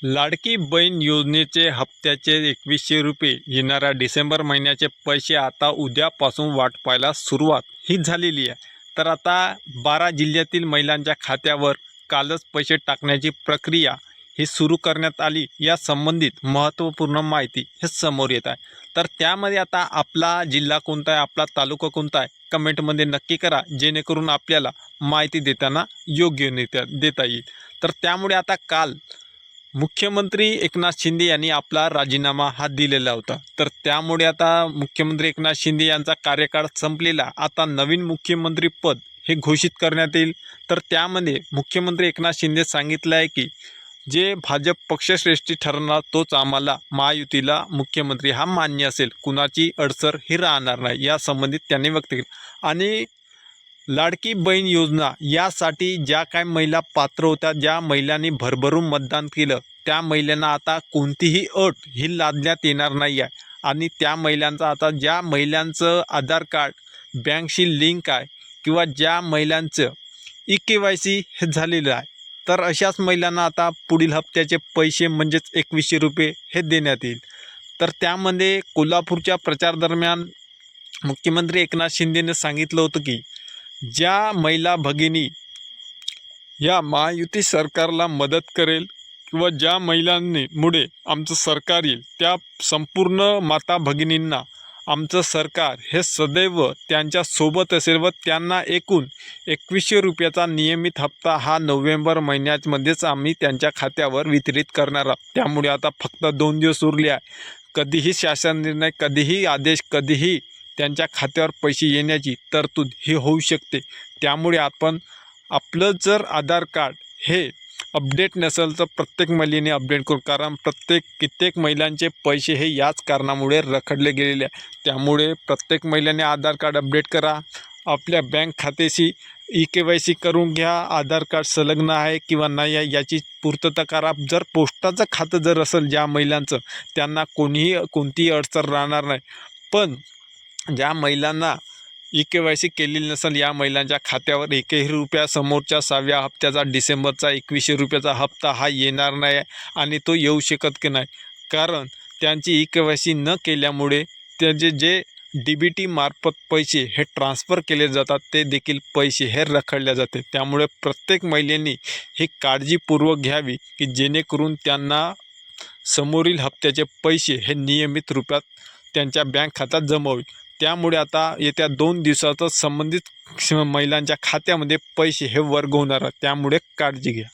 लाडकी बहीण योजनेचे हप्त्याचे 2100 रुपये येणाऱ्या डिसेंबर महिन्याचे पैसे आता उद्यापासून वाटपायला सुरुवात ही झालेली आहे। तर आता 12 जिल्ह्यातील महिलांच्या खात्यावर कालच पैसे टाकण्याची प्रक्रिया ही सुरू करण्यात आली। या संबंधित महत्त्वपूर्ण माहिती हे समोर येत आहे। तर त्यामध्ये आता आपला जिल्हा कोणता आहे, आपला तालुका कोणता आहे, कमेंटमध्ये नक्की करा, जेणेकरून आपल्याला माहिती देताना योग्य देता येईल। तर त्यामुळे आता काल मुख्यमंत्री एकनाथ शिंदे यांनी आपला राजीनामा हा दिलेला होता। तर त्यामुळे आता मुख्यमंत्री एकनाथ शिंदे यांचा कार्यकाळ संपलेला, आता नवीन मुख्यमंत्री पद हे घोषित करण्यात येईल। तर त्यामध्ये मुख्यमंत्री एकनाथ शिंदे सांगितलं आहे की जे भाजप पक्षश्रेष्ठी ठरणार तोच आम्हाला महायुतीला मुख्यमंत्री हा मान्य असेल, कुणाची अडसर ही राहणार नाही, या संबंधित त्यांनी व्यक्त केलं। आणि लाडकी बहीण योजना यासाठी ज्या काही महिला पात्र होत्या, ज्या महिलांनी भरभरून मतदान केलं, त्या महिलांना आता कोणतीही अट ही लादण्यात येणार नाही आहे। आणि त्या महिलांचा आता ज्या महिलांचं आधार कार्ड बँकशी लिंक आहे किंवा ज्या महिलांचं EKYC हे झालेलं आहे, तर अशाच महिलांना आता पुढील हप्त्याचे पैसे म्हणजेच 2100 रुपये हे देण्यात येईल। तर त्यामध्ये कोल्हापूरच्या प्रचारादरम्यान मुख्यमंत्री एकनाथ शिंदेने सांगितलं होतं की ज्या महिला भगिनी या महायुती सरकारला मदत करेल किंवा ज्या महिलांमुळे आमचं सरकार येईल, त्या संपूर्ण माता भगिनींना आमचं सरकार हे सदैव त्यांच्यासोबत असेल व त्यांना एकूण 2100 रुपयाचा नियमित हप्ता हा नोव्हेंबर महिन्यामध्येच आम्ही त्यांच्या खात्यावर वितरित करणार आहोत। त्यामुळे आता फक्त 2 दिवस उरले आहे। कधीही शासन निर्णय, कधीही आदेश, कधीही त्यांच्या खात्यावर पैसे येण्याची तरतूद ही होऊ शकते। त्यामुळे आपण आपलं जर आधार कार्ड हे अपडेट नसेल तर प्रत्येक महिलेने अपडेट करू, कारण कित्येक महिलांचे पैसे हे याच कारणामुळे रखडले गेलेले आहे। त्यामुळे प्रत्येक महिलेने आधार कार्ड अपडेट करा, आपल्या बँक खात्याशी EKYC करून घ्या, आधार कार्ड संलग्न आहे किंवा नाही आहे याची पूर्तता करा। जर पोस्टाचं खातं जर असेल ज्या महिलांचं, त्यांना कोणतीही अडचण राहणार नाही। पण ज्या महिलांना EKYC केलेली नसेल, या महिलांच्या खात्यावर एकही रुपया समोरच्या 6व्या हप्त्याचा डिसेंबरचा 2100 रुपयाचा हप्ता हा येणार नाही आणि तो येऊ शकत की नाही, कारण त्यांची EKYC न केल्यामुळे त्यांचे जे DBT मार्फत पैसे हे ट्रान्सफर केले जातात, ते देखील पैसे हे रखडले जाते। त्यामुळे प्रत्येक महिलेने ही काळजीपूर्वक घ्यावी की जेणेकरून त्यांना समोरील हप्त्याचे पैसे हे नियमित रूपात त्यांच्या बँक खात्यात जमा होईल। त्यामुळे आता येत्या 2 दिवसातच संबंधित महिलांच्या खात्यामध्ये पैसे हे वर्ग होणार आहेत, त्यामुळे काळजी घ्या।